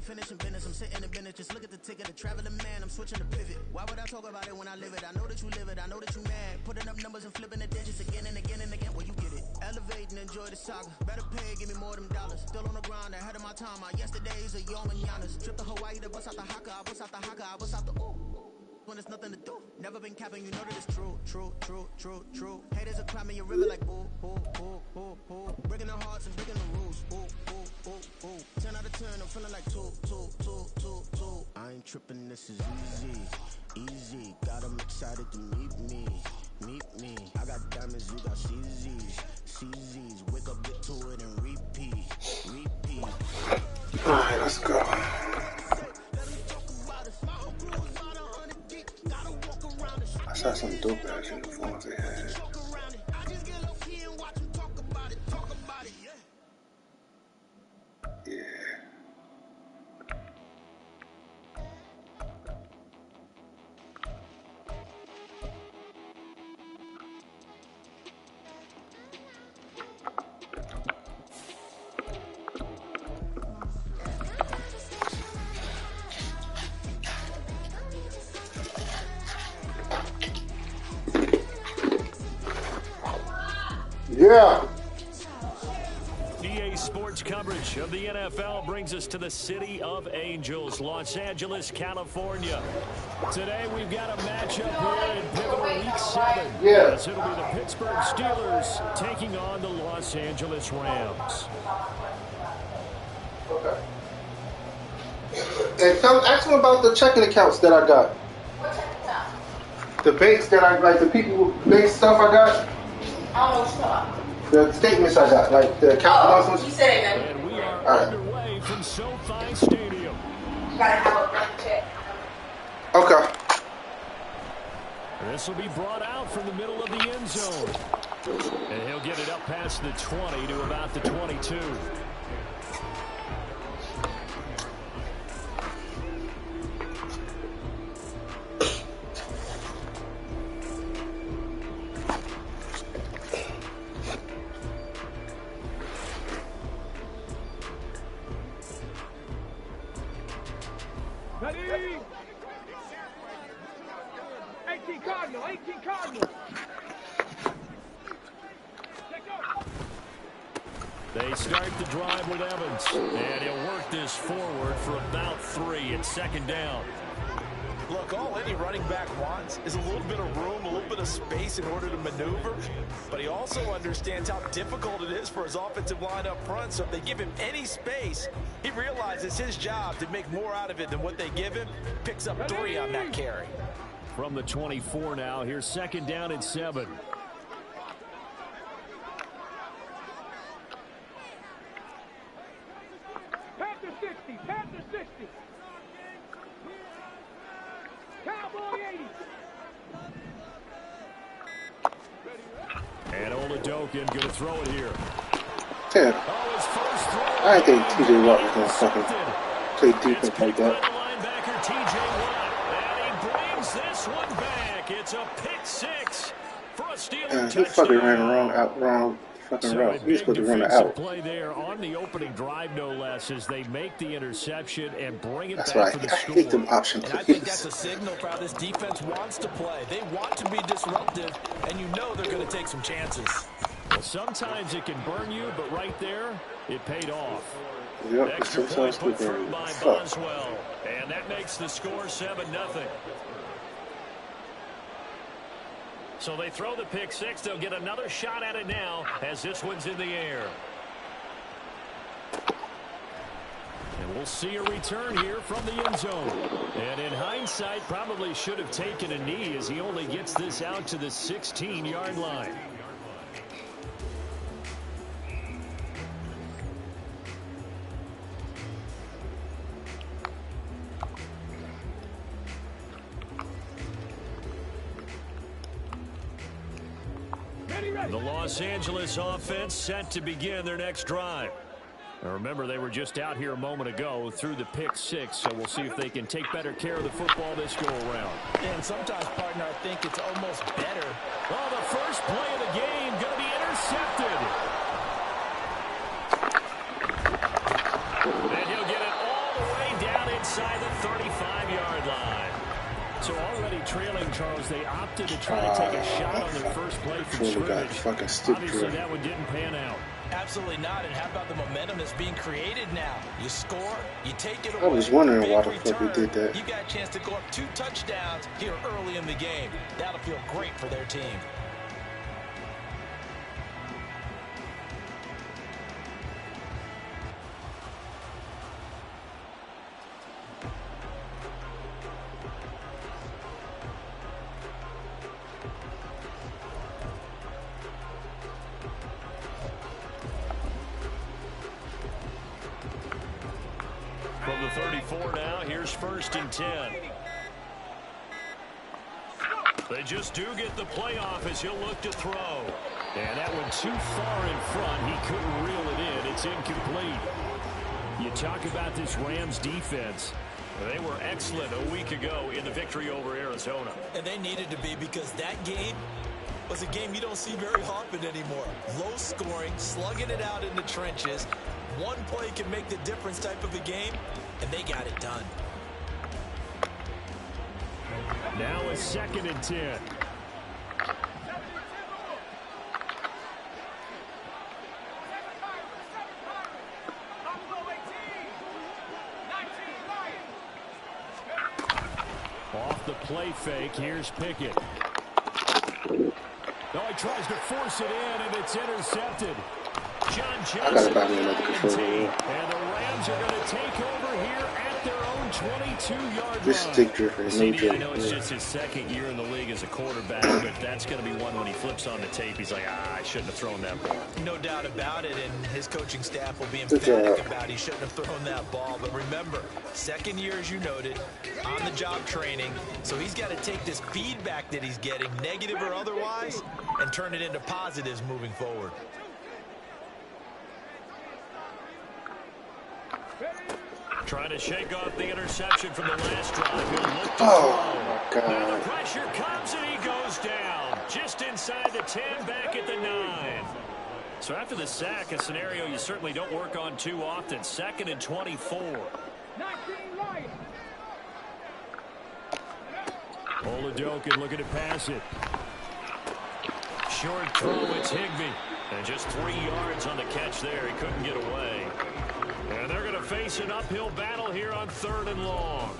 finishing business. I'm sitting in business. Just look at the ticket, the traveling man. I'm switching the pivot. Why would I talk about it when I live it? I know that you live it. I know that you mad. Putting up numbers and flipping the digits again and again and again. Well, you get it. Elevate and enjoy the saga. Better pay, give me more them dollars. Still on the grind, ahead of my time. My yesterdays are your mananas. Trip to Hawaii to bust out the haka. I bust out the haka. I bust out the ooh. When there's nothing to do. Never been capping, you know that it's true, true, true, true, true. Haters are climbing your river like boo, boo, boo, boo, boo. Breaking their hearts and breaking the rules. Ooh, ooh, ooh, ooh. 10 out of 10, I'm feeling like 2, 2, 2, 2, 2. I ain't tripping, this is easy, easy. Got them excited to meet me, meet me. I got diamonds, you got CZs, CZs. Wake up, get to it and repeat, repeat. Alright, let's go. I saw some dope ass uniforms they had. Yeah. Yeah. EA Sports coverage of the NFL brings us to the City of Angels, Los Angeles, California. Today we've got a matchup here in pivotal Week 7. Yeah. As it'll be the Pittsburgh Steelers taking on the Los Angeles Rams. Okay. And ask them about the checking accounts that I got. What checking account? The banks that I like, the people bank stuff I got. I don't know what you're talking about. The statements I got, like the account announcements. You said it, man. And we are underway from SoFi Stadium. You gotta have a blank check. Okay. This will be brought out from the middle of the end zone. And he'll get it up past the 20 to about the 22. Ready? 18 Cardinal, 18 Cardinal. They start the drive with Evans, and he'll work this forward for about 3. It's second down. Look, all any running back wants is a little bit of room, a little bit of space in order to maneuver, but he also understands how difficult it is for his offensive line up front, so if they give him any space, he realizes his job to make more out of it than what they give him, picks up 3 on that carry. From the 24 now, here's second down and 7. Panther 60, Panther 60. Cowboy 80. And Oladokin going to throw it here. Yeah. Oh, his first throw. I didn't think TJ Watt was gonna fucking play defense like that. Linebacker TJ Watt, and he brings this one back. It's a pick 6 for a Steelers touchdown. He fucking ran wrong fucking route. He's supposed to run it out. Play there on the opening drive, no less, as they make the interception and bring it That's back why for the I score. hate them option And I think that's plays. a signal for how this defense wants to play. They want to be disruptive, and you know they're going to take some chances. Well, sometimes it can burn you, but right there, it paid off. Yep, Extra it's point so put through by fuck. Boswell, and that makes the score 7-0. So they throw the pick 6. They'll get another shot at it now as this one's in the air. And we'll see a return here from the end zone. And in hindsight, probably should have taken a knee as he only gets this out to the 16-yard line. The Los Angeles offense set to begin their next drive. Now remember, they were just out here a moment ago through the pick 6, so we'll see if they can take better care of the football this go-around. And sometimes, partner, I think it's almost better. Well, the first play of the game going to be intercepted. And he'll get it all the way So already trailing, Charles, they opted to try to take a shot on their first play from scrimmage. Obviously, that one didn't pan out. Absolutely not. And how about the momentum that's being created now? You score, you take it away. I was wondering why the fuck we did that. You got a chance to go up 2 touchdowns here early in the game. That'll feel great for their team. From the 34 now, here's 1st and 10. They just do get the playoff as he'll look to throw. And that one too far in front. He couldn't reel it in. It's incomplete. You talk about this Rams defense. They were excellent a week ago in the victory over Arizona. And they needed to be, because that game was a game you don't see very often anymore. Low scoring, slugging it out in the trenches. One play can make the difference type of a game, and they got it done. Now a 2nd and 10. Off the play fake, here's Pickett. No, he tries to force it in, and it's intercepted. John Johnson, and the Rams are going to take over here at their own 22-yard line. This stick drifter is no joke. I know it's just his 2nd year in the league as a quarterback, but that's going to be one when he flips on the tape. He's like, I shouldn't have thrown that ball. No doubt about it, and his coaching staff will be emphatic about he shouldn't have thrown that ball. But remember, 2nd year, as you noted, on-the-job training, so he's got to take this feedback that he's getting, negative or otherwise, and turn it into positives moving forward. Trying to shake off the interception from the last drive. He'll look to Oh, my God. Now the pressure comes and he goes down. Just inside the 10, back at the 9. So after the sack, a scenario you certainly don't work on too often. 2nd and 24. 19 Lions. Oladokun looking to pass it. Short throw, it's Higbee. And just 3 yards on the catch there. He couldn't get away. And they're going to face an uphill battle here on 3rd and long.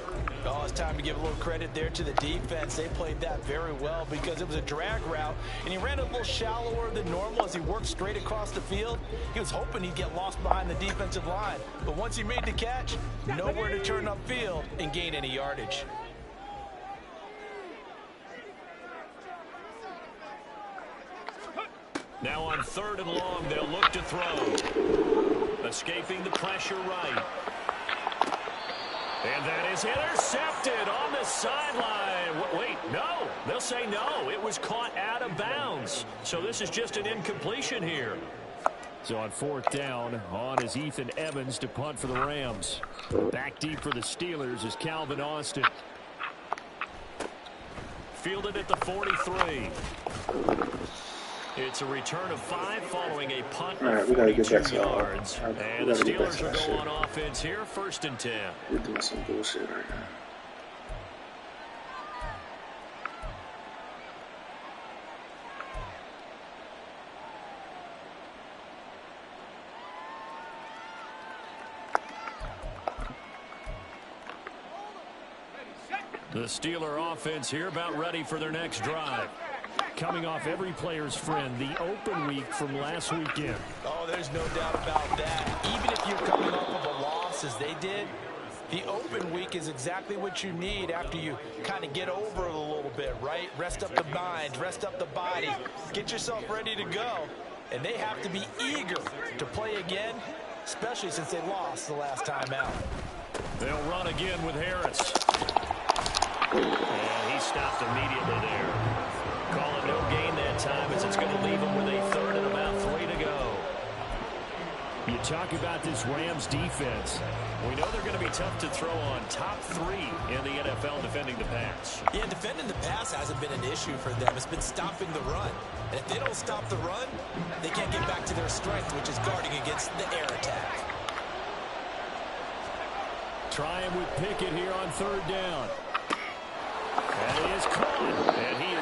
Oh, it's time to give a little credit there to the defense. They played that very well because it was a drag route, and he ran a little shallower than normal as he worked straight across the field. He was hoping he'd get lost behind the defensive line, but once he made the catch, nowhere to turn upfield and gain any yardage. Now on 3rd and long, they'll look to throw. Escaping the pressure right. And that is intercepted on the sideline. Wait, no. They'll say no. It was caught out of bounds. So this is just an incompletion here. So on 4th down, on is Ethan Evans to punt for the Rams. Back deep for the Steelers is Calvin Austin. Fielded at the 43. It's a return of 5 following a punt of 42 yards. And the Steelers will go on offense here, 1st and 10. We're doing some bullshit right now. The Steeler offense here about ready for their next drive. Coming off every player's friend, the open week from last weekend. Oh, there's no doubt about that. Even if you're coming off of a loss as they did, the open week is exactly what you need after you kind of get over it a little bit, right? Rest up the mind, rest up the body, get yourself ready to go. And they have to be eager to play again, especially since they lost the last time out. They'll run again with Harris. And he stopped immediately there. Call it no gain that time as it's going to leave them with a 3rd and about 3 to go. You talk about this Rams defense. We know they're going to be tough to throw on. Top 3 in the NFL defending the pass. Yeah, defending the pass hasn't been an issue for them. It's been stopping the run. And if they don't stop the run, they can't get back to their strength, which is guarding against the air attack. Trying with Pickett here on 3rd down.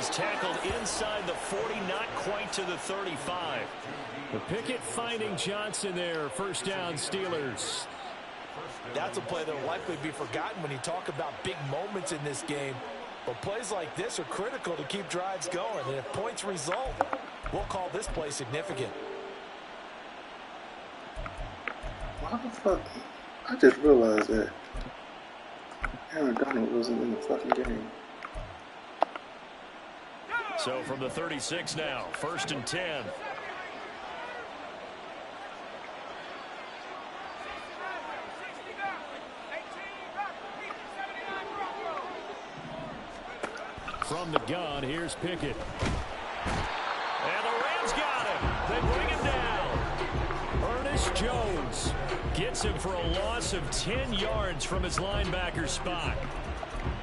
is tackled inside the 40, not quite to the 35. The Pickett finding Johnson there. First down, Steelers. That's a play that will likely be forgotten when you talk about big moments in this game. But plays like this are critical to keep drives going. And if points result, we'll call this play significant. Why the fuck? I just realized that Aaron Donald wasn't in the fucking game. So from the 36 now, 1st and 10. From the gun, here's Pickett. And the Rams got him. They bring him down. Ernest Jones gets him for a loss of 10 yards from his linebacker spot.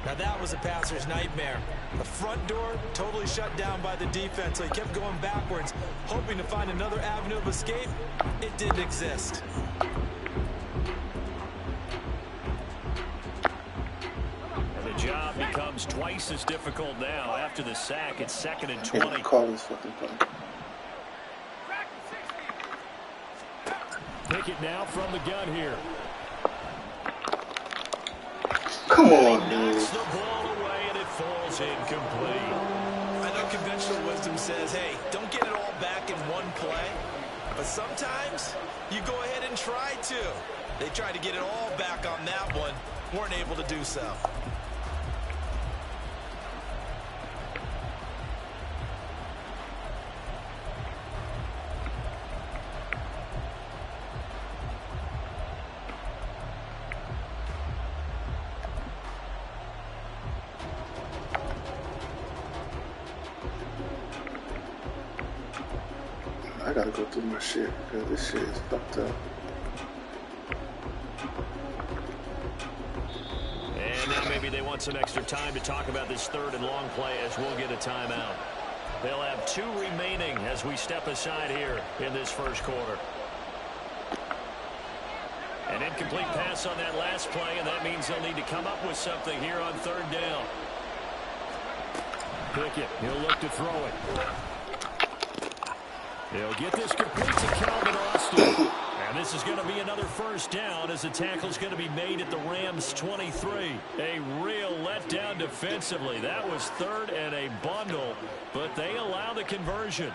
Now that was a passer's nightmare. The front door totally shut down by the defense, so he kept going backwards, hoping to find another avenue of escape. It didn't exist. Job becomes twice as difficult now after the sack. It's 2nd and 20. Can't call this fucking play. Pickett now from the gun here. Come on, He dude. knocks the ball away and it falls incomplete. I know conventional wisdom says, hey, don't get it all back in one play. But sometimes you go ahead and try to. They tried to get it all back on that one. Weren't able to do so. I gotta go through my shit because this shit is fucked up. And now maybe they want some extra time to talk about this 3rd and long play as we'll get a timeout. They'll have 2 remaining as we step aside here in this first quarter. An incomplete pass on that last play, and that means they'll need to come up with something here on 3rd down. Pickett, he'll look to throw it. He'll get this complete to Calvin Austin. And this is going to be another first down as the tackle's going to be made at the Rams 23. A real letdown defensively. That was 3rd and a bundle, but they allow the conversion.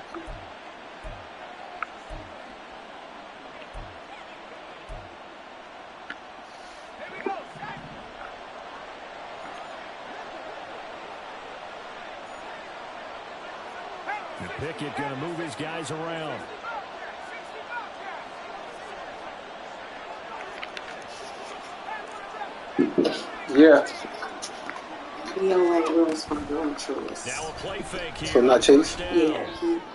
And Pickett going to move his guys around. Yeah. BOA rules from doing Chase. Now a play fake here. So not Chase? Yeah,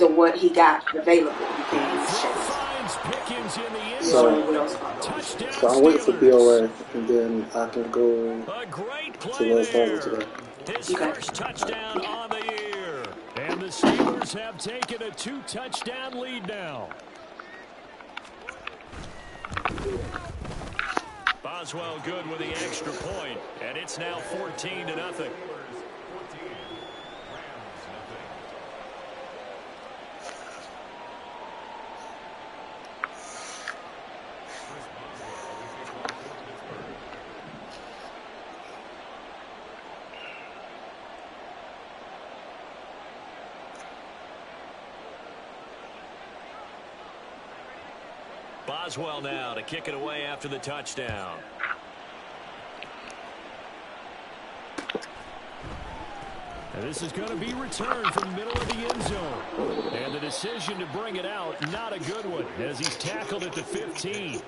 what he got available became Chase. Finds Pickens in the end So- zone. Touchdown So I'm waiting for Steelers. BOA, and then I can go A great to play Wells Fargo there. today. His Okay. first touchdown on the year. And the Steelers have taken a 2-touchdown lead now. Boswell good with the extra point, and it's now 14-0. Boswell now to kick it away after the touchdown. And this is going to be returned from the middle of the end zone. And the decision to bring it out, not a good one, as he's tackled at the 15.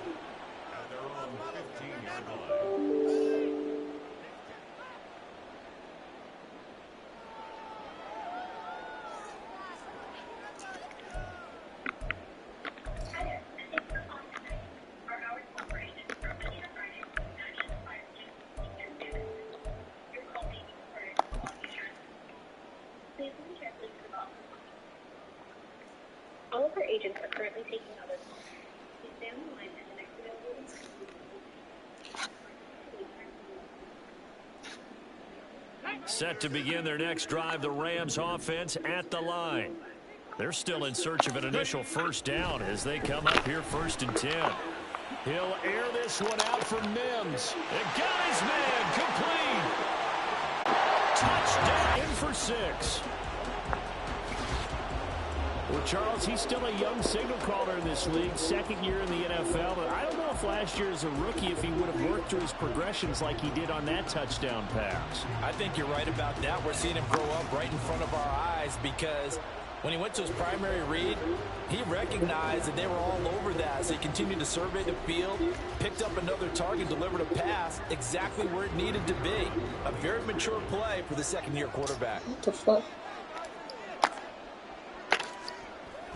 All of our agents are currently taking other calls. Please stay on the line and the next available Set to begin their next drive, the Rams offense at the line. They're still in search of an initial first down as they come up here 1st and 10. He'll air this one out for Mims. And got his man complete. Touchdown in for 6. Well, Charles, he's still a young signal caller in this league, 2nd year in the NFL. But I don't know if last year as a rookie, if he would have worked through his progressions like he did on that touchdown pass. I think you're right about that. We're seeing him grow up right in front of our eyes because when he went to his primary read, he recognized that they were all over that. So he continued to survey the field, picked up another target, delivered a pass exactly where it needed to be. A very mature play for the 2nd-year quarterback. What the fuck?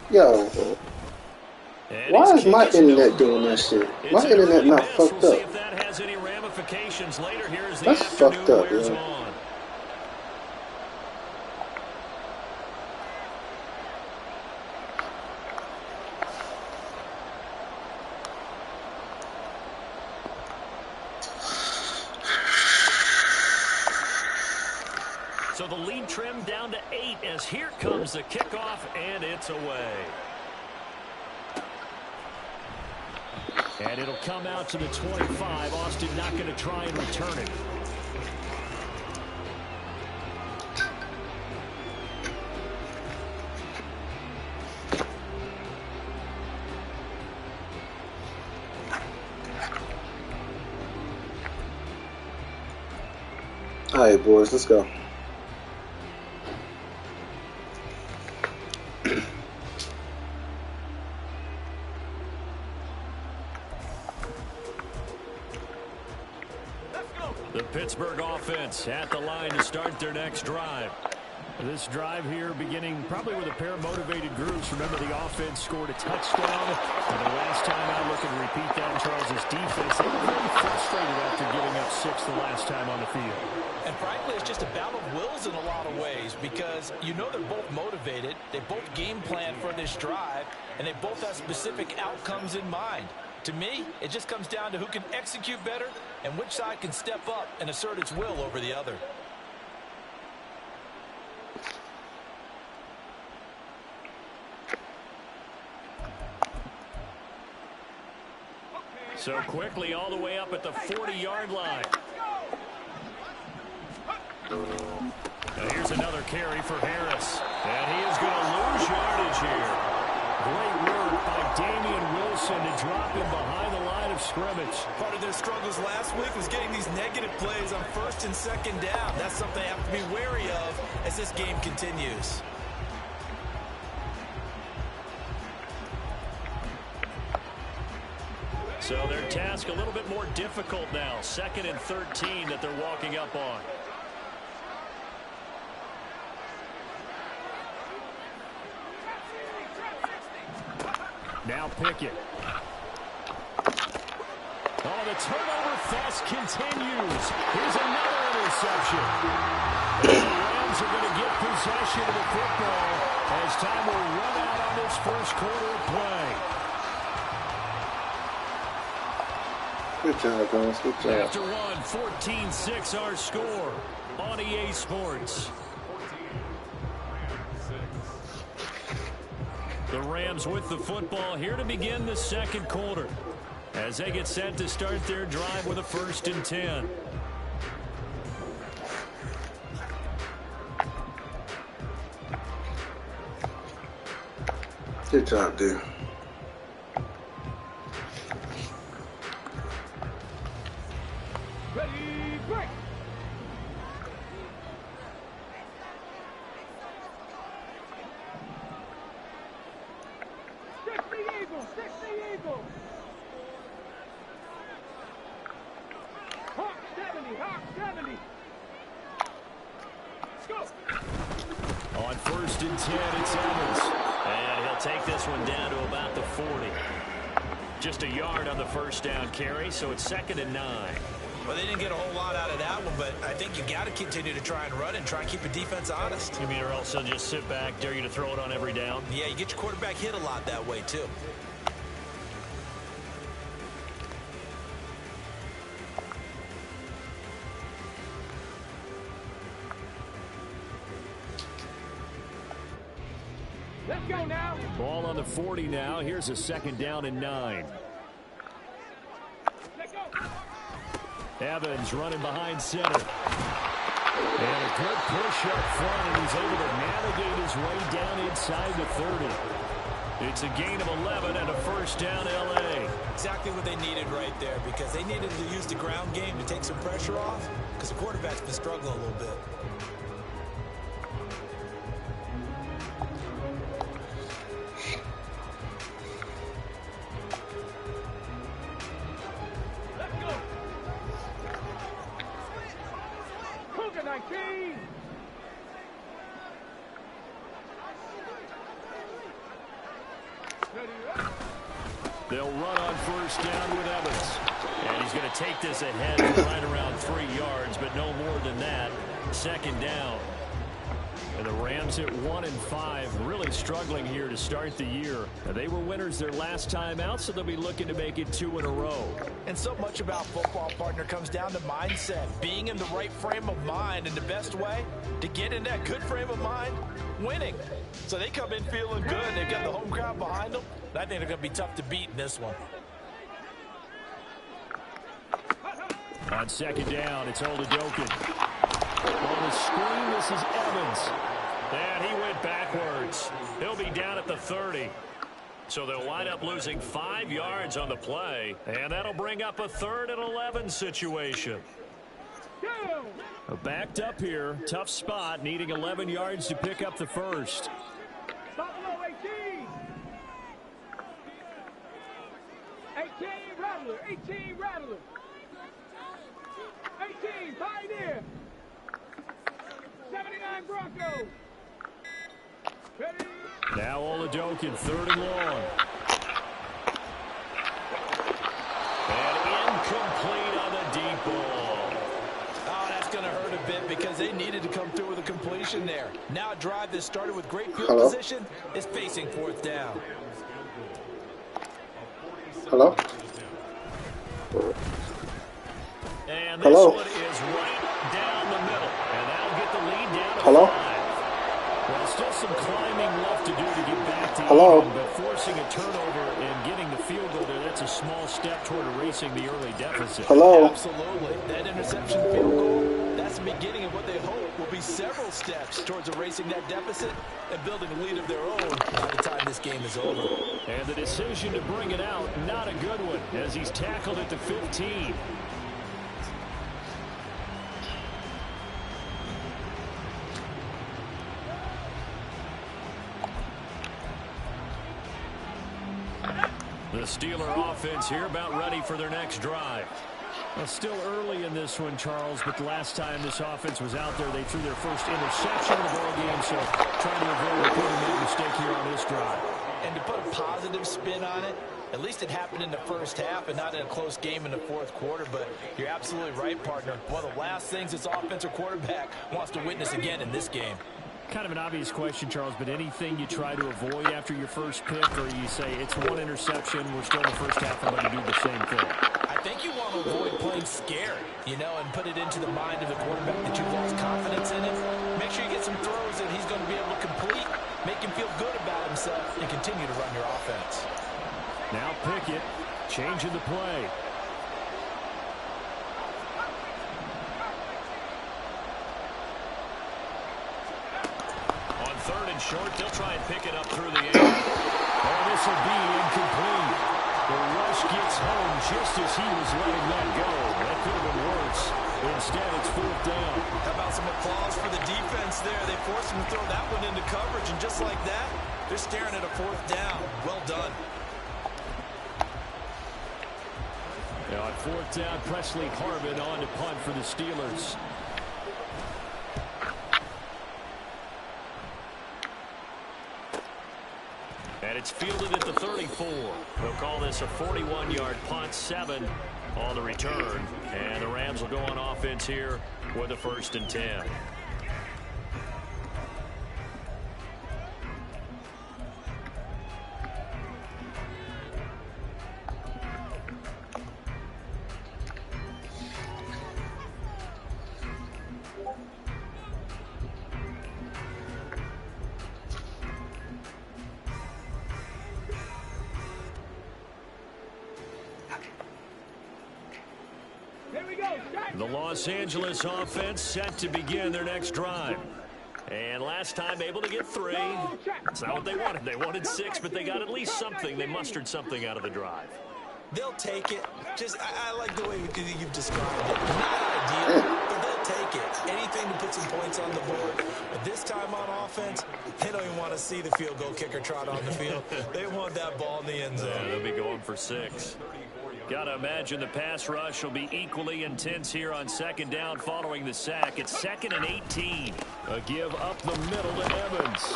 Yo, why is my internet doing that shit? My internet not fucked up. That's fucked up, yo. So the lead trimmed down to 8 as here comes the kickoff, and it's away. And it'll come out to the 25. Austin not going to try and return it. All right, boys, let's go. The Pittsburgh offense at the line to start their next drive. This drive here beginning probably with a pair of motivated groups. Remember, the offense scored a touchdown. And the last time I look and repeat that, Charles' defense, they were really frustrated after giving up 6 the last time on the field. And frankly, it's just a battle of wills in a lot of ways because you know they're both motivated. They both game plan for this drive, and they both have specific outcomes in mind. To me, it just comes down to who can execute better and which side can step up and assert its will over the other. So quickly all the way up at the 40-yard line. Now here's another carry for Harris. And he is going to lose yardage here. Great work by Damian Wilson to drop him behind the line of scrimmage. Part of their struggles last week was getting these negative plays on 1st and 2nd down. That's something they have to be wary of as this game continues. So their task a little bit more difficult now. 2nd and 13 that they're walking up on. Now Pickett. Oh, the turnover fest continues. Here's another interception. And the Rams are going to get possession of the football as time will run out on this first quarter of play. Good job, guys. Good job. After one, 14-6 our score on EA Sports. The Rams with the football here to begin the 2nd quarter as they get set to start their drive with a 1st and 10. Good job, dude. Ready, break. Stick the eagle, stick the eagle. Hawk 70, Hawk 70. Let's go. On 1st and 10, it's Evans. And he'll take this one down to about the 40. Just a yard on the first down carry, so it's 2nd and 9. Well, they didn't get a whole lot out of that one, but I think you got to continue to try and run and try and keep the defense honest. You mean, or else they'll just sit back, dare you to throw it on every down? Yeah, you get your quarterback hit a lot that way, too. Let's go now. Ball on the 40 now. Here's a 2nd down and 9. Let's go. Evans running behind center. And a good push up front, and he's able to navigate his way down inside the 30. It's a gain of 11 and a 1st down, L.A. Exactly what they needed right there, because they needed to use the ground game to take some pressure off, because the quarterback's been struggling a little bit. Let's go. Cougar 19. They'll run on 1st down with Evans. And he's going to take this ahead for right around 3 yards, but no more than that. 2nd down. And the Rams at 1-5, really struggling here to start the year. They were winners their last time out, so they'll be looking to make it 2 in a row. And so much about football, partner, comes down to mindset. Being in the right frame of mind, and the best way to get in that good frame of mind, winning. So they come in feeling good. They've got the home crowd behind them. I think they're going to be tough to beat in this one. On 2nd down, it's Oladokun. On the screen, this is Evans. And he went backwards. He'll be down at the 30. So they'll wind up losing 5 yards on the play. And that'll bring up a 3rd and 11 situation. Backed up here. Tough spot. Needing 11 yards to pick up the 1st. Buffalo 18. 18 Rattler. 18 Rattler. 18 Pioneer. 79 Broncos. Ready? Now Oladokun, 3rd and long. And incomplete on the deep ball. Oh, that's going to hurt a bit because they needed to come through with a completion there. Now a drive that started with great field position is facing 4th down. Hello? And this Hello? one is right down the middle. And that'll get the lead down to Hello? 5. Well, still some climbing left to do to get back to Hello? even, but forcing a turnover and getting the field goal there, that's a small step toward erasing the early deficit. Hello? Absolutely. That interception field goal, that's the beginning of what they hope will be several steps towards erasing that deficit and building a lead of their own by the time this game is over. And the decision to bring it out, not a good one, as he's tackled at the 15. The Steeler offense here about ready for their next drive. Well, still early in this one, Charles, but the last time this offense was out there, they threw their first interception of the ball game, so trying to avoid repeating that mistake here on this drive. And to put a positive spin on it, at least it happened in the first half and not in a close game in the 4th quarter, but you're absolutely right, partner. One of the last things this offensive quarterback wants to witness again in this game. Kind of an obvious question, Charles, but anything you try to avoid after your first pick, or you say it's one interception, we're still in the first half, I'm going to do the same thing? I think you want to avoid playing scared, you know, and put it into the mind of the quarterback that you've lost confidence in him. Make sure you get some throws that he's going to be able to complete, make him feel good about himself, and continue to run your offense. Now Pickett, changing the play. On 3rd and short, they'll try and pick it up through the air. Oh, this will be incomplete. The rush gets home just as he was letting that go. That could have been worse. Instead, it's 4th down. How about some applause for the defense there? They forced him to throw that one into coverage, and just like that, they're staring at a 4th down. Well done. Now on 4th down, Presley Harvin on to punt for the Steelers. And it's fielded at the 34. They'll call this a 41-yard punt, 7 on the return. And the Rams will go on offense here with a 1st and 10. The Los Angeles offense set to begin their next drive. And last time able to get 3. That's not what they wanted. They wanted 6, but they got at least something. They mustered something out of the drive. They'll take it. I like the way you've described it. Not ideal, but they'll take it. Anything to put some points on the board. But this time on offense, they don't even want to see the field goal kicker trot on the field. They want that ball in the end zone. Yeah, they'll be going for 6. Got to imagine the pass rush will be equally intense here on 2nd down following the sack. It's 2nd and 18. A give up the middle to Evans.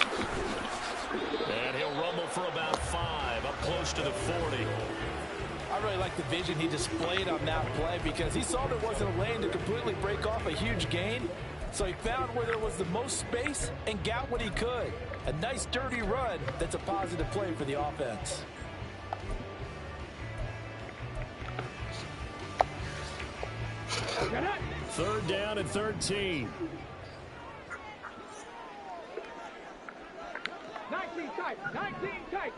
And he'll rumble for about 5, up close to the 40. I really like the vision he displayed on that play because he saw there wasn't a lane to completely break off a huge gain. So he found where there was the most space and got what he could. A nice dirty run that's a positive play for the offense. Third down and 13. 19 tight. 19 tight.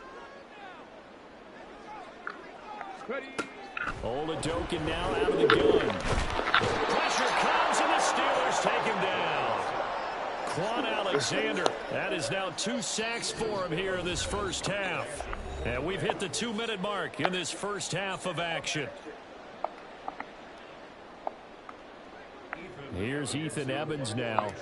Ready. Oladokun now out of the gun. Pressure comes and the Steelers take him down. Quan Alexander. That is now 2 sacks for him here in this first half. And we've hit the 2-minute mark in this first half of action. Here's Ethan Evans now.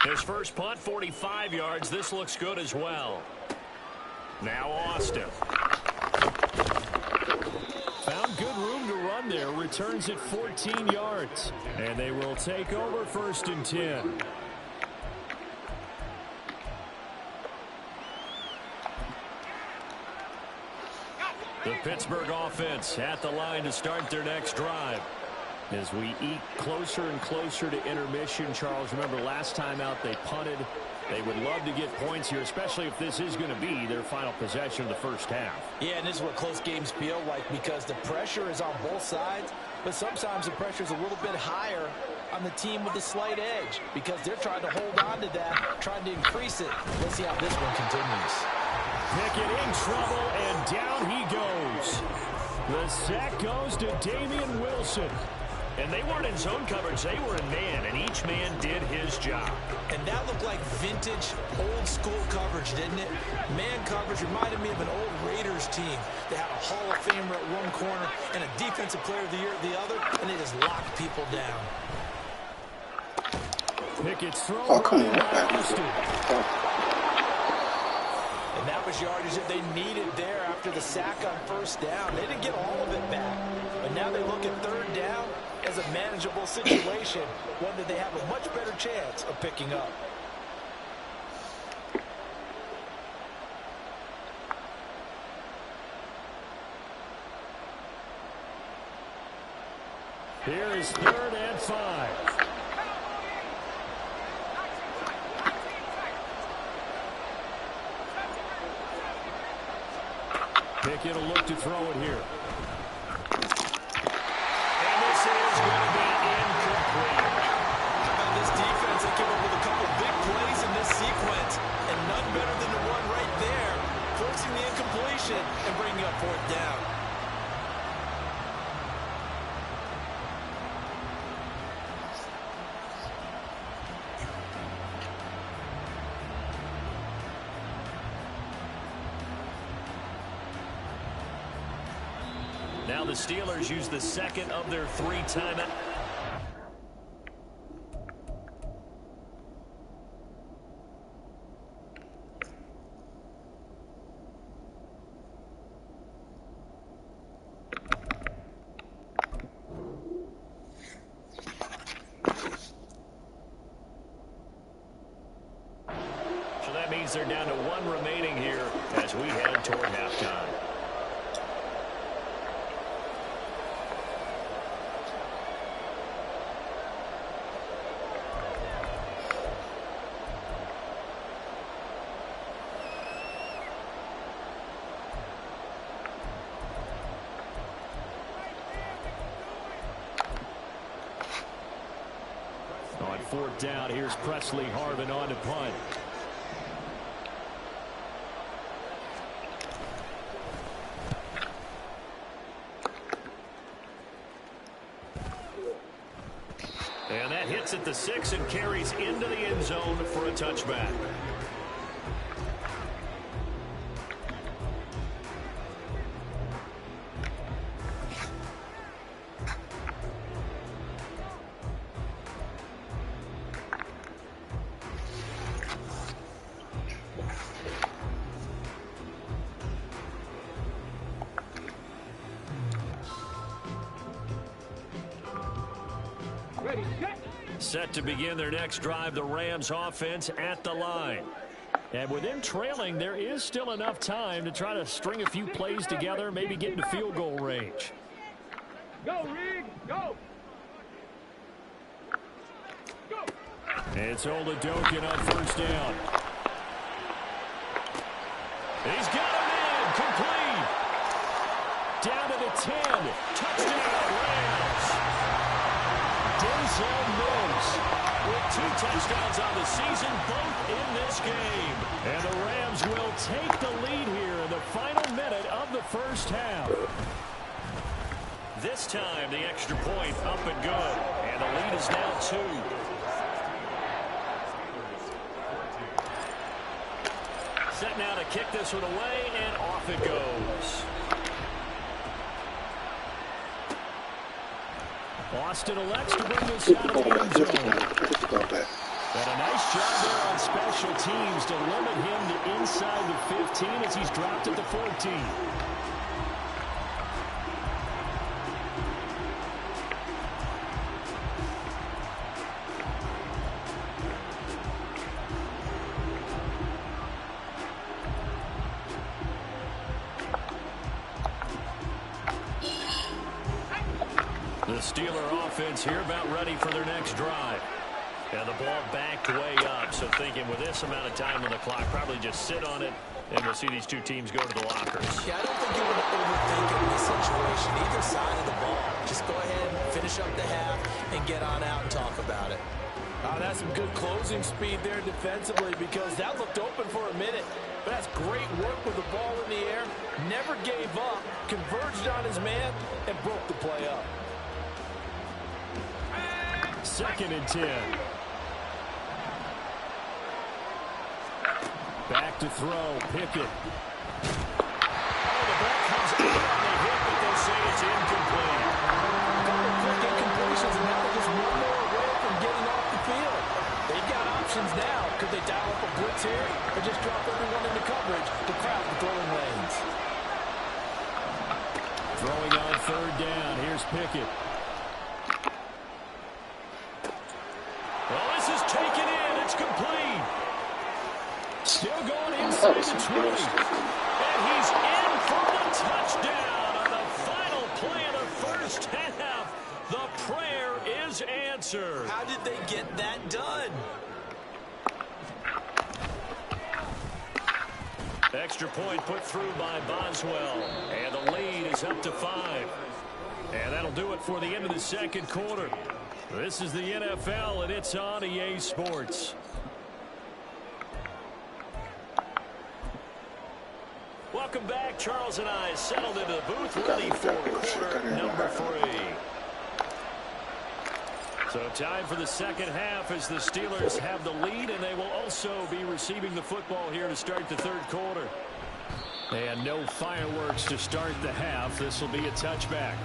His first punt, 45 yards. This looks good as well. Now Austin. Found good room to run there. Returns it 14 yards. And they will take over 1st and 10. The Pittsburgh offense at the line to start their next drive. As we eke closer and closer to intermission, Charles, remember last time out they punted. They would love to get points here, especially if this is going to be their final possession of the first half. Yeah, and this is what close games feel like because the pressure is on both sides, but sometimes the pressure is a little bit higher on the team with the slight edge because they're trying to hold on to that, trying to increase it. Let's see how this one continues. Pickett in trouble, and down he goes. The sack goes to Damian Wilson. And they weren't in zone coverage. They were in man, and each man did his job. And that looked like vintage, old-school coverage, didn't it? Man coverage reminded me of an old Raiders team. They had a Hall of Famer at one corner and a Defensive Player of the Year at the other, and they just locked people down. Pickett's throw. Oh, come on. And that was yardage that they needed there after the sack on 1st down. They didn't get all of it back, but now they look at 3rd down as a manageable situation, one that they have a much better chance of picking up. Here is 3rd and 5. Pickett will look to throw it here. And this is going to be incomplete. How about this defense? They came up with a couple big plays in this sequence, and none better than the one right there, forcing the incompletion and bringing up 4th down. Now the Steelers use the 2nd of their 3 timeouts. So that means they're down to 1 remaining here as we head toward halftime. On 4th down, here's Presley Harvin on to punt. And that hits at the 6 and carries into the end zone for a touchback. Ready, set. Set to begin their next drive, the Rams offense at the line. And with them trailing, there is still enough time to try to string a few plays together, maybe get into field goal range. Go, Rig, go. Go. It's Oladokun on first down. He's got him in, complete. Down to the 10, touchdown Rams. Denzel Mims with 2 touchdowns on the season, both in this game. And the Rams will take the lead here in the final minute of the first half. This time, the extra point up and good. And the lead is now 2. Set now to kick this one away, and off it goes. Austin elects to bring this out of the end zone. And a nice job there on special teams to limit him to inside the 15 as he's dropped at the 14. The Steeler offense here about ready for their next drive. And the ball backed way up, so thinking with this amount of time on the clock, probably just sit on it, and we'll see these two teams go to the lockers. Yeah, I don't think you want to overthink it in this situation. Either side of the ball. Just go ahead, finish up the half, and get on out and talk about it. That's some good closing speed there defensively, because that looked open for a minute. But that's great work with the ball in the air. Never gave up, converged on his man, and broke the play up. 2nd and 10. Back to throw, Pickett. Oh, the ball comes out on the hit, but they say it's incomplete. A couple of quick incompletions, and now they're just one more away from getting off the field. They've got options now. Could they dial up a blitz here, or just drop everyone into coverage to crowd the throwing lanes? Throwing on 3rd down. Here's Pickett. Well, this is taken in. It's complete. Still going inside the 20. And he's in for the touchdown on the final play of the first half. The prayer is answered. How did they get that done? Extra point put through by Boswell. And the lead is up to 5. And that'll do it for the end of the 2nd quarter. This is the NFL, and it's on EA Sports. Welcome back. Charles and I settled into the booth, ready for quarter number 3. So time for the 2nd half as the Steelers have the lead, and they will also be receiving the football here to start the 3rd quarter. And no fireworks to start the half. This will be a touchback.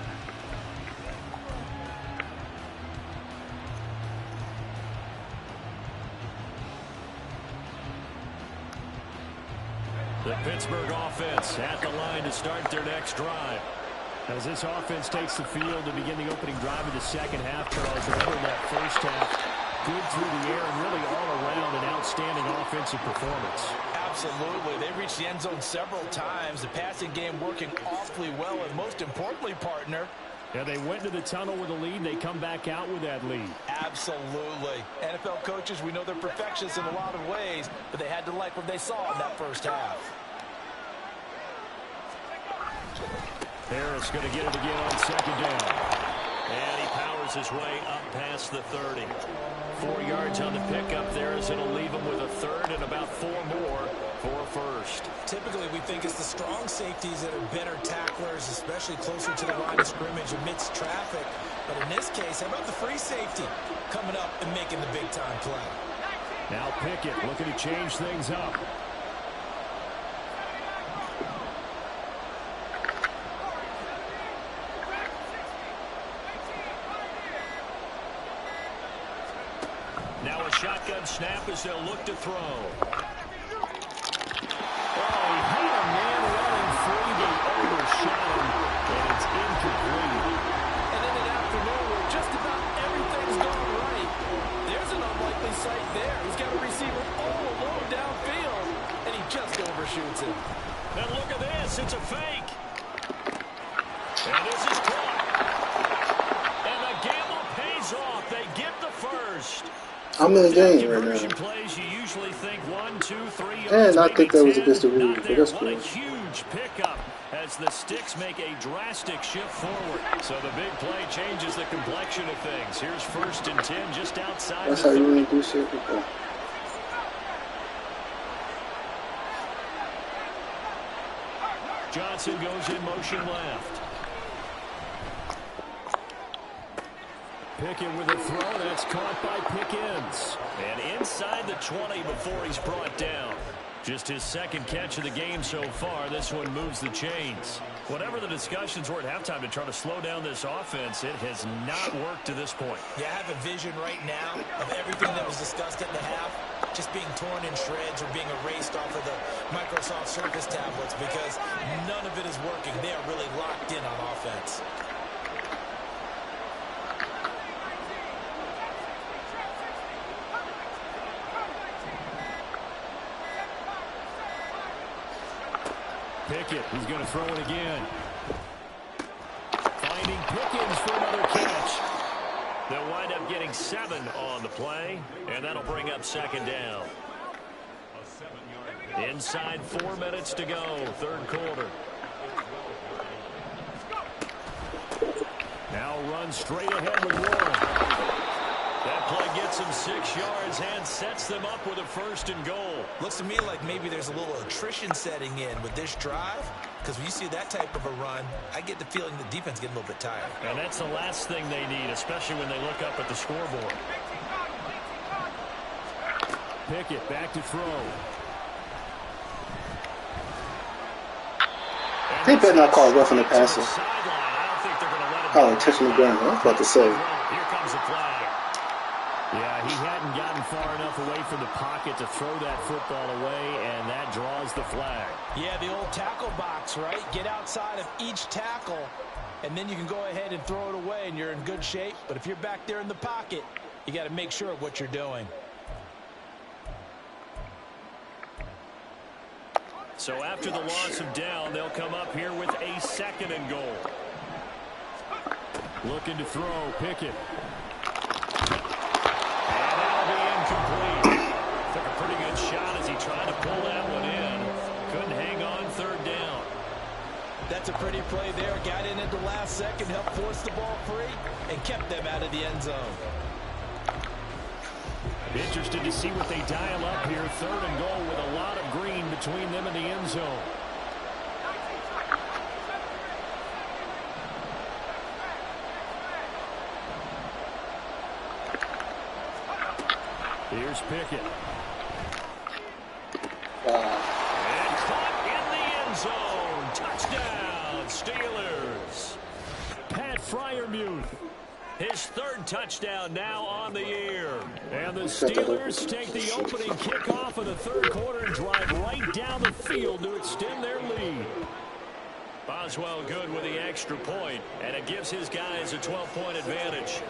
The Pittsburgh offense at the line to start their next drive. As this offense takes the field to begin the opening drive of the 2nd half, Charles, remember that first half, good through the air and really all around an outstanding offensive performance. Absolutely. They reached the end zone several times. The passing game working awfully well, and most importantly, partner, yeah, they went to the tunnel with a lead. They come back out with that lead. Absolutely. NFL coaches, we know they're perfectionists in a lot of ways, but they had to like what they saw in that first half. Harris going to get it again on 2nd down. And he powers his way up past the 30. 4 yards on the pickup there as it'll leave him with a 3rd and about 4 more for a 1st. Typically, we think it's the strong safeties that are better tacklers, especially closer to the line of scrimmage amidst traffic. But in this case, how about the free safety coming up and making the big-time play? Now Pickett looking to change things up. Now a shotgun snap as they'll look to throw. Oh, he had a man running free, but he overshot him, and it's incomplete. And in an afternoon where just about everything's gone right, there's an unlikely sight there. He's got a receiver all alone downfield, and he just overshoots him. And look at this. It's a fake. And this is caught. And the gamble pays off. They get the first. I'm in the game right now. Plays, you usually think 1, 2, 3 And I think that was 10. against the rule, but that's What cool. a huge pickup as the Sticks make a drastic shift forward. So the big play changes the complexion of things. Here's 1st and 10 just outside. That's how you really do shit. Okay. Johnson goes in motion left. Pickett with a throw. That's caught by Pickens. And inside the 20 before he's brought down. Just his 2nd catch of the game so far. This one moves the chains. Whatever the discussions were at halftime to try to slow down this offense, it has not worked to this point. Yeah, I have a vision right now of everything that was discussed at the half just being torn in shreds or being erased off of the Microsoft Surface tablets because none of it is working. They are really locked in on offense. Pickett, he's going to throw it again. Finding Pickens for another catch. They'll wind up getting 7 on the play, and that'll bring up 2nd down. Inside 4 minutes to go, 3rd quarter. Now run straight ahead with Warren. That play gets them 6 yards and sets them up with a 1st and goal. Looks to me like maybe there's a little attrition setting in with this drive, because when you see that type of a run, I get the feeling the defense getting a little bit tired. And that's the last thing they need, especially when they look up at the scoreboard. Pickett back to throw. They better not call roughing the passer. Oh, touching the ground. I was about to say. Here comes the flag. Yeah, he hadn't gotten far enough away from the pocket to throw that football away, and that draws the flag. Yeah, the old tackle box, right? Get outside of each tackle, and then you can go ahead and throw it away, and you're in good shape. But if you're back there in the pocket, you got to make sure of what you're doing. So after the loss of down, they'll come up here with a 2nd and goal. Looking to throw, Pickett. And that'll be incomplete. Took a pretty good shot as he tried to pull that one in. Couldn't hang on 3rd down. That's a pretty play there. Got in at the last second, helped force the ball free, and kept them out of the end zone. Interested to see what they dial up here. 3rd and goal with a lot of green between them and the end zone. Here's Pickett. And caught in the end zone. Touchdown, Steelers. Pat Freiermuth. His 3rd touchdown now on the year. And the Steelers take the opening kickoff of the 3rd quarter and drive right down the field to extend their lead. Boswell good with the extra point, and it gives his guys a 12-point advantage.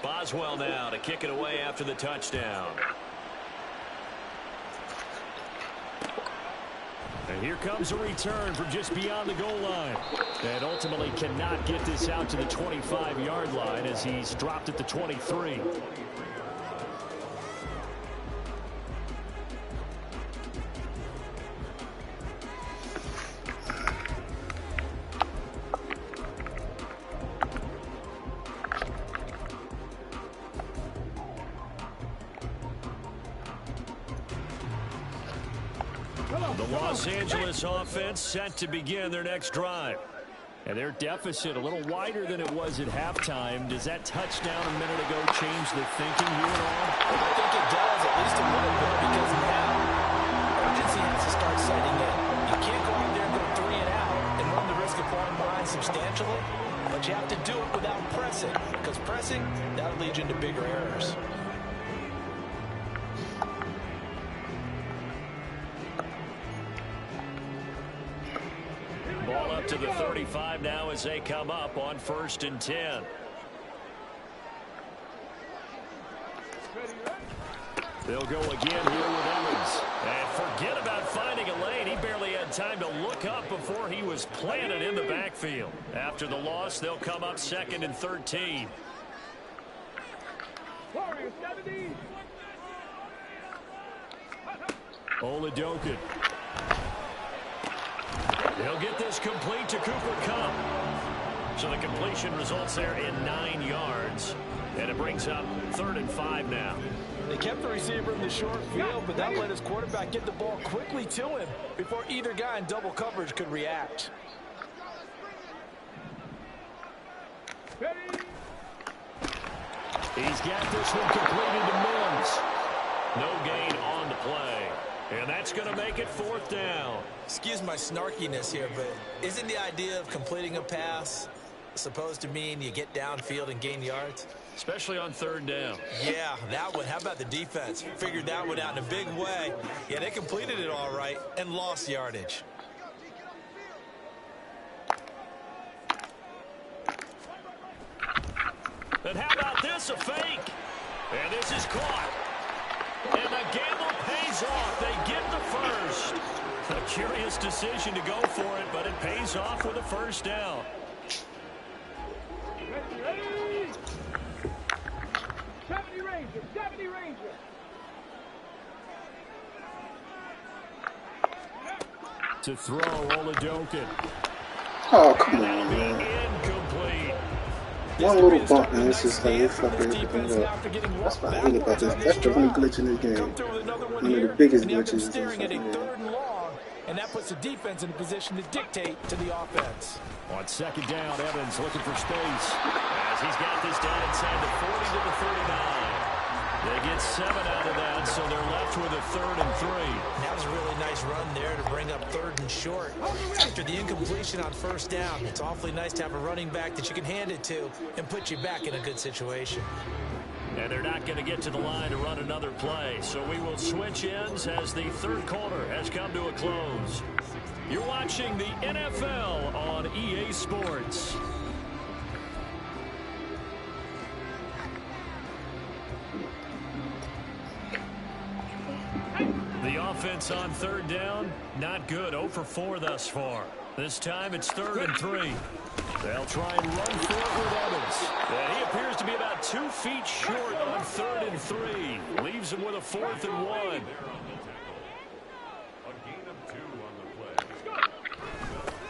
Boswell now to kick it away after the touchdown. And here comes a return from just beyond the goal line. And ultimately cannot get this out to the 25-yard line as he's dropped at the 23. The Los Angeles offense set to begin their next drive. And their deficit a little wider than it was at halftime. Does that touchdown a minute ago change the thinking here at all? I think it does, at least a little bit, because now urgency has to start setting in. You can't go out there and go 3 and out and run the risk of falling behind substantially, but you have to do it without pressing, because pressing, that'll lead you into bigger errors. Ball up to the 35 now as they come up on 1st and 10. They'll go again here with Evans. And forget about finding a lane. He barely had time to look up before he was planted in the backfield. After the loss, they'll come up 2nd and 13. Oladokun. He'll get this complete to Cooper Kupp. So the completion results there in 9 yards. And it brings up 3rd and 5 now. They kept the receiver in the short field, but that let his quarterback get the ball quickly to him before either guy in double coverage could react. He's got this one completed to Mims. No gain on the play. And that's going to make it 4th down. Excuse my snarkiness here, but isn't the idea of completing a pass supposed to mean you get downfield and gain yards? Especially on 3rd down. Yeah, that one. How about the defense? Figured that one out in a big way. Yeah, they completed it all right and lost yardage. And how about this, a fake? And this is caught. And the gamble pays off. They get the first. A curious decision to go for it, but it pays off with a 1st down. Ready. 70 Ranger, 70 Ranger. To throw, Oladokun. Oh, come on, That'll be man. incomplete. One little bump and it's just like they fuck everything up. That's what I hate about this. That's the one glitch in this game. One of the biggest glitches in this staring at a fucking 3rd and long, and that puts the defense in a position to dictate to the offense. On 2nd down, Evans looking for space. As he's got this down inside the 40 to the 39. They get 7 out of that, so they're left with a 3rd and 3. That was a really nice run there to bring up 3rd and short. After the incompletion on 1st down, it's awfully nice to have a running back that you can hand it to and put you back in a good situation. And they're not going to get to the line to run another play, so we will switch ends as the 3rd quarter has come to a close. You're watching the NFL on EA Sports. The offense on 3rd down, not good. 0 for 4 thus far. This time it's 3rd and 3. They'll try and run for it with Evans. And he appears to be about 2 feet short on 3rd and 3. Leaves him with a 4th and 1.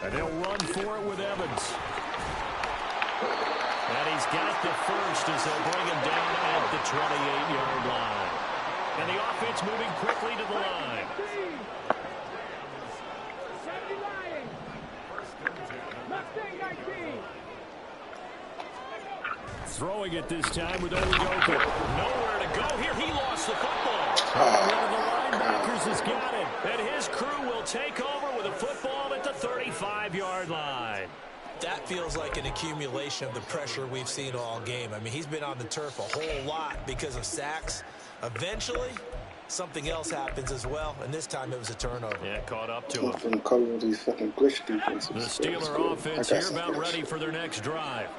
And they'll run for it with Evans. And he's got the first as they'll bring him down at the 28-yard line. And the offense moving quickly to the line. 70 Lions. Mustang 19. Throwing it this time with Oladokun. Nowhere to go here. He lost the football. One of the linebackers has got it. And his crew will take over with a football at the 35-yard line. That feels like an accumulation of the pressure we've seen all game. I mean, he's been on the turf a whole lot because of sacks. Eventually, something else happens as well, and this time it was a turnover. Yeah, caught up to him. I'm calling all these fucking glitch defenses. The Steeler offense here about ready for their next drive.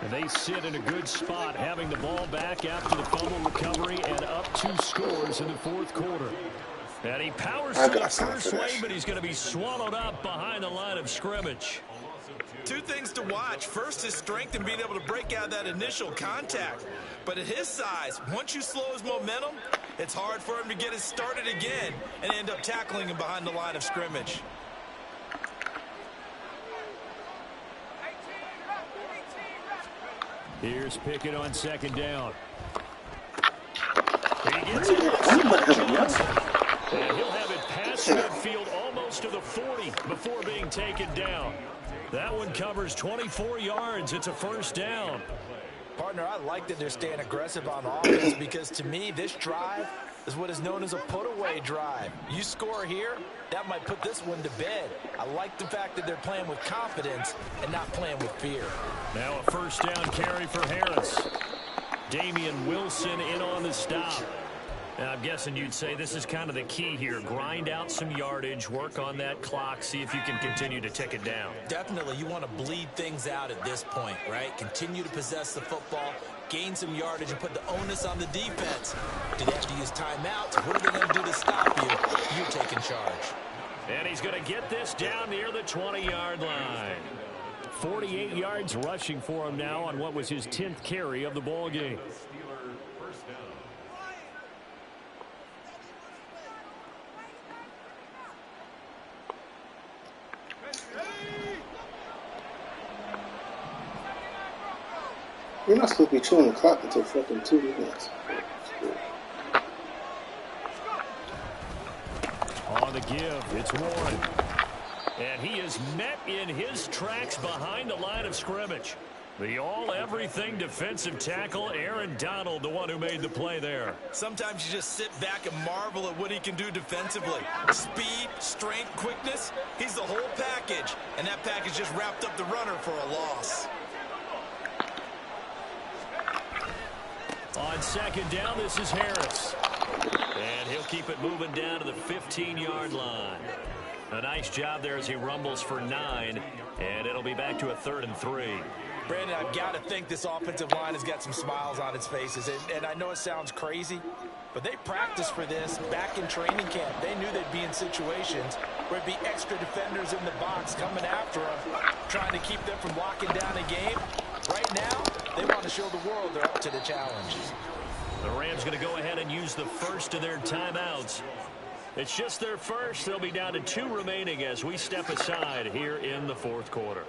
And they sit in a good spot, having the ball back after the fumble recovery and up 2 scores in the 4th quarter. And he powers to the first lane, but he's going to be swallowed up behind the line of scrimmage. 2 things to watch. First, his strength and being able to break out that initial contact. But at his size, once you slow his momentum, it's hard for him to get it started again and end up tackling him behind the line of scrimmage. Here's Pickett on 2nd down. He gets it. And he'll have it pass gets to midfield almost to the 40 before being taken down. That one covers 24 yards. It's a first down. Partner, I like that they're staying aggressive on offense because to me, this drive is what is known as a put-away drive. You score here, that might put this one to bed. I like the fact that they're playing with confidence and not playing with fear. Now a first down carry for Harris. Damian Wilson in on the stop. And I'm guessing you'd say this is kind of the key here. Grind out some yardage, work on that clock, see if you can continue to tick it down. Definitely, you want to bleed things out at this point, right? Continue to possess the football, gain some yardage, and put the onus on the defense. Do they have to use timeouts? What are they going to do to stop you? You're taking charge. And he's going to get this down near the 20-yard line. 48 yards rushing for him now on what was his 10th carry of the ball game. You're not supposed to be chewing the clock until fucking 2 minutes. On the give, it's Warren. And he is met in his tracks behind the line of scrimmage. The all-everything defensive tackle, Aaron Donald, the one who made the play there. Sometimes you just sit back and marvel at what he can do defensively. Speed, strength, quickness, he's the whole package. And that package just wrapped up the runner for a loss. On second down, this is Harris. And he'll keep it moving down to the 15-yard line. A nice job there as he rumbles for 9, and it'll be back to a 3rd and 3. Brandon, I've got to think this offensive line has got some smiles on its faces. And I know it sounds crazy, but they practiced for this back in training camp. They knew they'd be in situations where it'd be extra defenders in the box coming after them, trying to keep them from locking down a game. Right now, they want to show the world they're up to the challenge. The Rams going to go ahead and use the first of their timeouts. It's just their first. They'll be down to 2 remaining as we step aside here in the 4th quarter.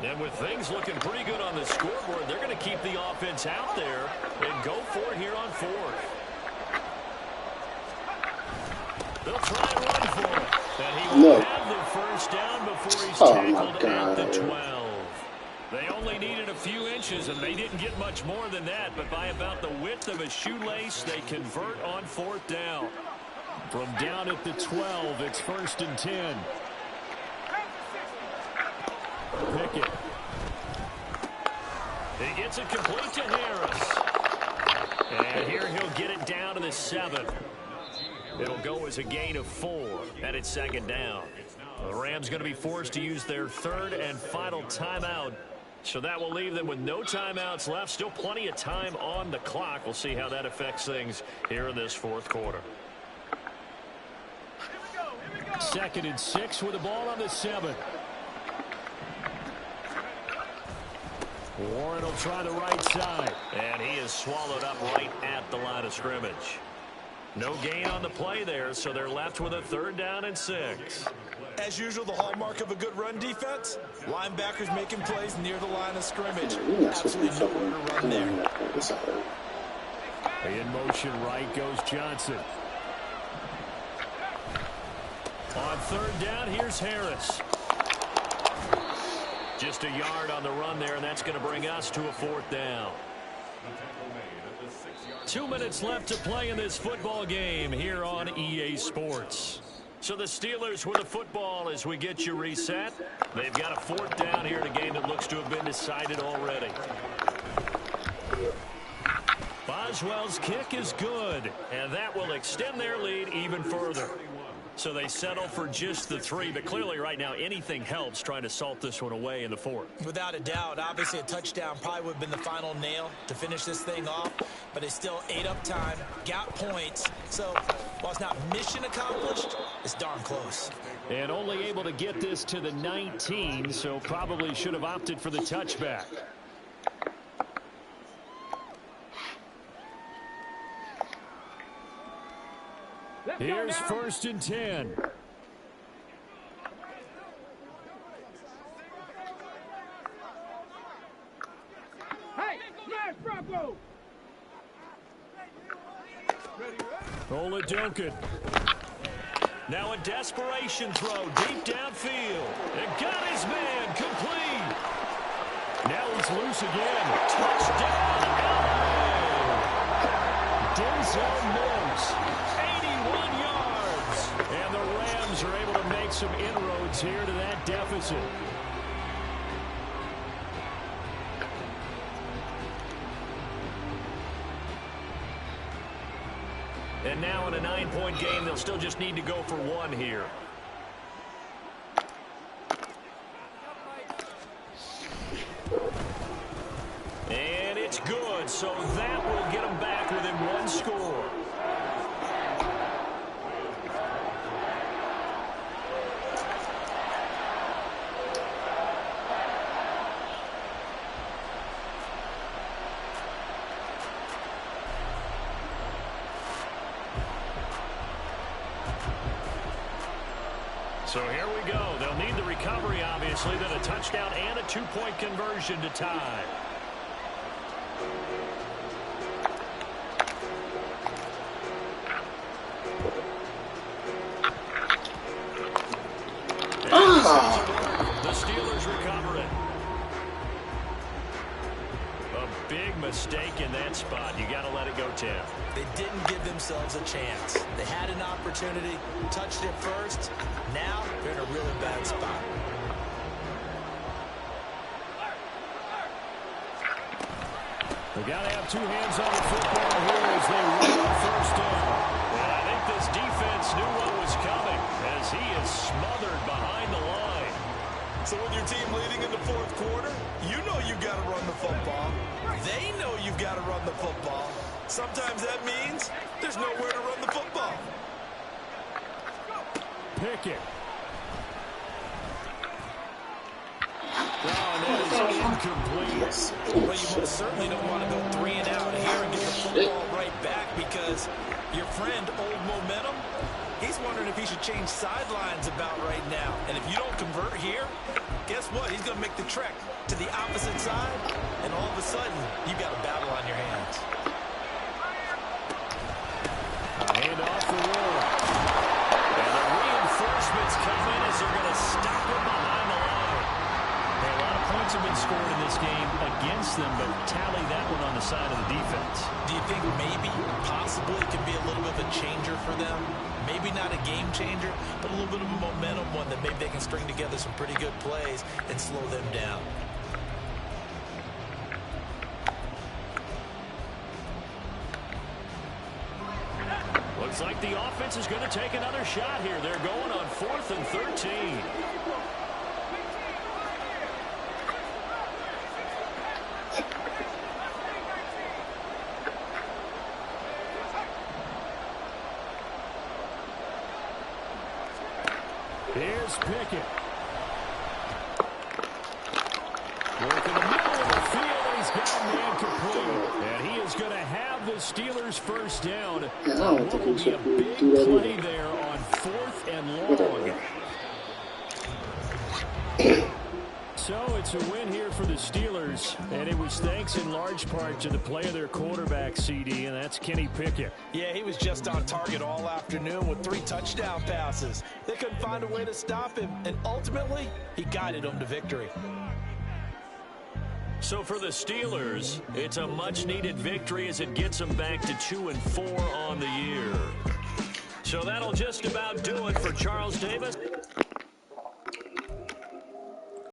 And with things looking pretty good on the scoreboard, they're going to keep the offense out there and go for it here on 4th. They'll try and run for it. And he will have the first down before he's tackled at the 12. They only needed a few inches, and they didn't get much more than that. But by about the width of a shoelace, they convert on 4th down. From down at the 12, it's 1st and 10. Pickett. He gets it complete to Harris. And here he'll get it down to the 7. It'll go as a gain of 4, and it's 2nd down. The Rams going to be forced to use their 3rd and final timeout. So that will leave them with no timeouts left. Still plenty of time on the clock. We'll see how that affects things here in this 4th quarter. 2nd and 6 with the ball on the 7. Warren will try the right side. And he is swallowed up right at the line of scrimmage. No gain on the play there, so they're left with a 3rd down and 6. As usual, the hallmark of a good run defense, linebackers making plays near the line of scrimmage. Absolutely nowhere to run there. In motion right goes Johnson. On 3rd down, here's Harris. Just a yard on the run there, and that's going to bring us to a 4th down. 2 minutes left to play in this football game here on EA Sports. So the Steelers with the football as we get you reset. They've got a 4th down here in a game that looks to have been decided already. Boswell's kick is good, and that will extend their lead even further. So they settle for just the 3, but clearly right now anything helps trying to salt this one away in the 4th. Without a doubt, obviously a touchdown probably would have been the final nail to finish this thing off, but they still ate up time, got points. So while it's not mission accomplished, it's darn close. And only able to get this to the 19, so probably should have opted for the touchback. Here's 1st and 10. Hey, smash Bronco! Oladokun. Now a desperation throw deep downfield. And got his man complete. Now he's loose again. Touchdown, LA! Denzel Mims, 81 yards. And the Rams are able to make some inroads here to that deficit. And now in a 9-point game, they'll still just need to go for one here. And it's good, so that will get them back within one score. So here we go. They'll need the recovery, obviously, then a touchdown and a 2-point conversion to tie. The Steelers recover it. A big mistake in that spot. You got to let it go, Tim. They didn't give themselves a chance. They had an opportunity, touched it first. Now they're in a really bad spot. They got to have two hands on the football here as they win the 1st down. And I think this defense knew what was coming as he is smothered behind the line. So when your team leading in the 4th quarter, you know you've got to run the football. They know you've got to run the football. Sometimes that means there's nowhere to run the football. Pickett. Oh, that is incomplete. Well, you most certainly don't want to go 3 and out here and get the football right back because your friend, Old Momentum, he's wondering if he should change sidelines about right now. And if you don't convert here, guess what? He's going to make the trek to the opposite side, and all of a sudden, you've got a battle on your hands. Hand off the roll. And the reinforcements come in as they're going to stop him behind the line. Hey, a lot of points have been scored in this game against them, but tally that one on the side of the defense. Do you think maybe, possibly, it could be a little bit of a changer for them? Maybe not a game changer, but a little bit of a momentum one that maybe they can string together some pretty good plays and slow them down. Looks like the offense is going to take another shot here. They're going on 4th and 13. Here's Pickett. Work in the middle of the field. He's got a man complete. And he is going to have the Steelers 1st down. What will be a big play there on 4th and long. So it's a win here for the Steelers, and it was thanks in large part to the play of their quarterback, CD, and that's Kenny Pickett. Yeah, he was just on target all afternoon with 3 touchdown passes. They couldn't find a way to stop him, and ultimately, he guided them to victory. So for the Steelers, it's a much-needed victory as it gets them back to 2-4 on the year. So that'll just about do it for Charles Davis.